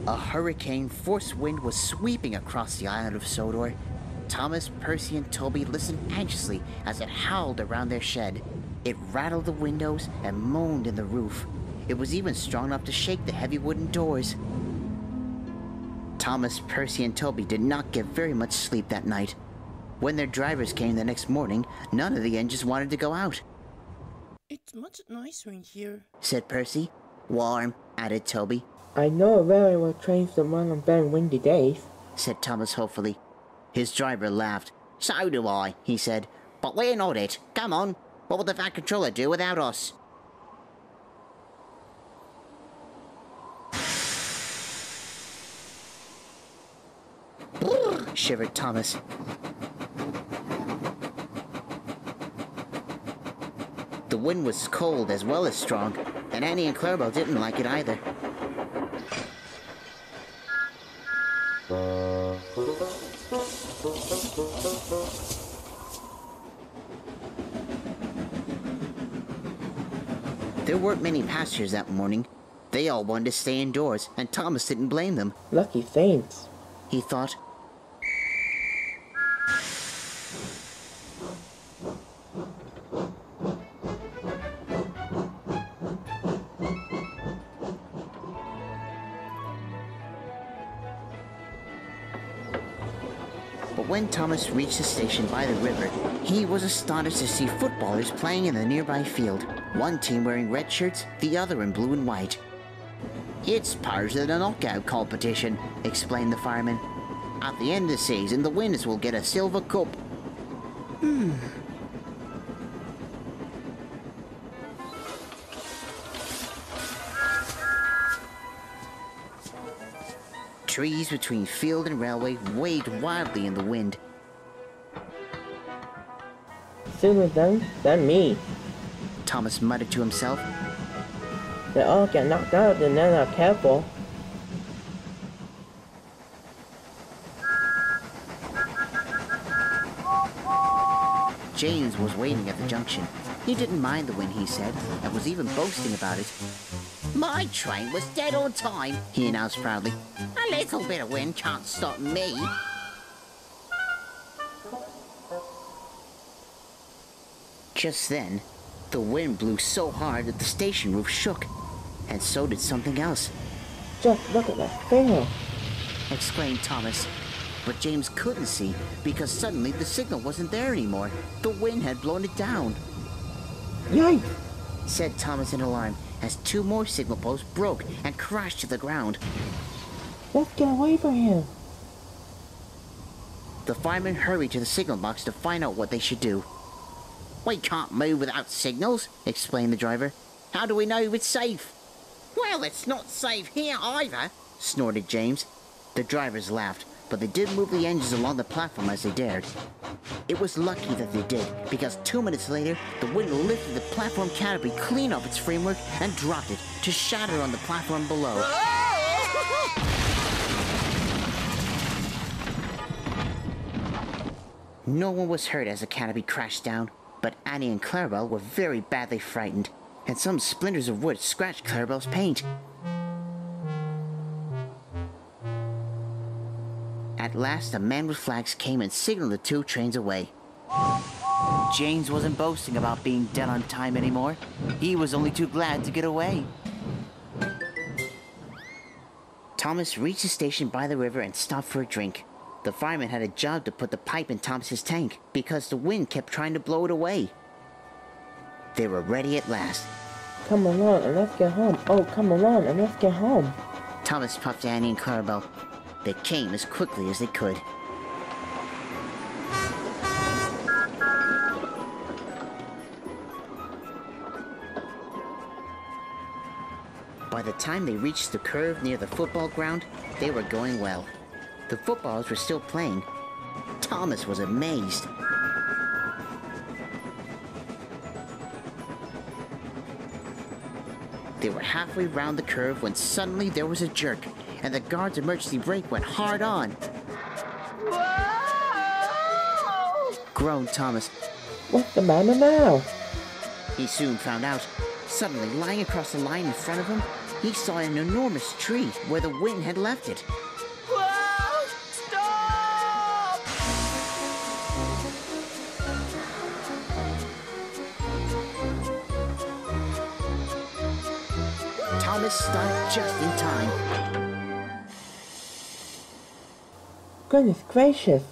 A hurricane force wind was sweeping across the island of Sodor. Thomas, Percy, and Toby listened anxiously as it howled around their shed. It rattled the windows and moaned in the roof. It was even strong enough to shake the heavy wooden doors. Thomas, Percy, and Toby did not get very much sleep that night. When their drivers came the next morning, none of the engines wanted to go out. "It's much nicer in here," said Percy. "Warm," added Toby. "I know very well trains to run on very windy days," said Thomas hopefully. His driver laughed. "So do I," he said. "But we're not it. Come on. What would the Van Controller do without us?" shivered Thomas. The wind was cold as well as strong, and Annie and Clarabelle didn't like it either. There weren't many passengers that morning. They all wanted to stay indoors, and Thomas didn't blame them. "Lucky saints," he thought. But when Thomas reached the station by the river, he was astonished to see footballers playing in the nearby field. One team wearing red shirts, the other in blue and white. "It's part of the knockout competition," explained the fireman. "At the end of the season, the winners will get a silver cup." Trees between field and railway waved wildly in the wind. "Sooner them than me," Thomas muttered to himself. "They all get knocked out and they're not careful." James was waiting at the junction. He didn't mind the wind, he said, and was even boasting about it. "My train was dead on time," he announced proudly. "A little bit of wind can't stop me." Just then, the wind blew so hard that the station roof shook, and so did something else. "Just look at that thing," exclaimed Thomas. But James couldn't see because suddenly the signal wasn't there anymore. The wind had blown it down. "Yikes," said Thomas in alarm as two more signal posts broke and crashed to the ground. "Let's get away from here." The firemen hurried to the signal box to find out what they should do. "We can't move without signals," explained the driver. "How do we know it's safe?" "Well, it's not safe here either," snorted James. The drivers laughed, but they did move the engines along the platform as they dared. It was lucky that they did, because 2 minutes later, the wind lifted the platform canopy clean off its framework and dropped it to shatter on the platform below. No one was hurt as the canopy crashed down, but Annie and Clarabelle were very badly frightened, and some splinters of wood scratched Clarabelle's paint. At last, a man with flags came and signaled the two trains away. James wasn't boasting about being dead on time anymore. He was only too glad to get away. Thomas reached the station by the river and stopped for a drink. The fireman had a job to put the pipe in Thomas's tank because the wind kept trying to blow it away. They were ready at last. "Come along and let's get home. Oh, come along and let's get home." Thomas puffed Annie and Clarabelle. They came as quickly as they could. By the time they reached the curve near the football ground, they were going well. The footballers were still playing. Thomas was amazed. They were halfway round the curve when suddenly there was a jerk, and the guard's emergency brake went hard on. Whoa! Groaned Thomas. "What's the matter now?" He soon found out. Suddenly, lying across the line in front of him, he saw an enormous tree where the wind had left it. Whoa! Stop! Thomas stopped just in time. Goodness gracious.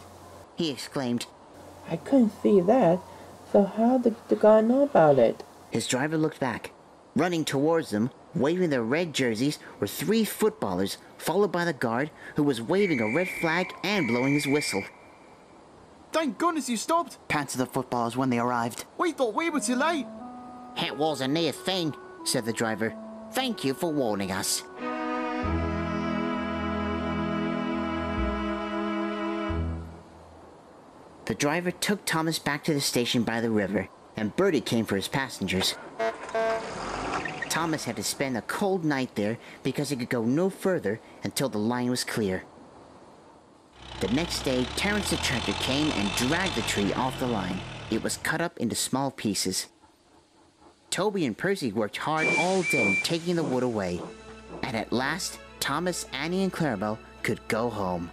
He exclaimed. I couldn't see that. So how did the guy know about it? His driver looked back. Running towards them, waving their red jerseys, were 3 footballers, followed by the guard, who was waving a red flag and blowing his whistle. Thank goodness you stopped. Panted the footballers when they arrived. We thought we were too late. It was a near thing, said the driver. Thank you for warning us. The driver took Thomas back to the station by the river, and Bertie came for his passengers. Thomas had to spend a cold night there because he could go no further until the line was clear. The next day, Terence the tractor came and dragged the tree off the line. It was cut up into small pieces. Toby and Percy worked hard all day taking the wood away. And at last, Thomas, Annie, and Clarabelle could go home.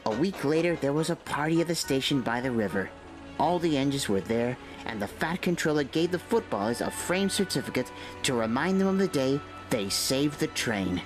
A week later, there was a party at the station by the river. All the engines were there, and the Fat Controller gave the footballers a framed certificate to remind them of the day they saved the train.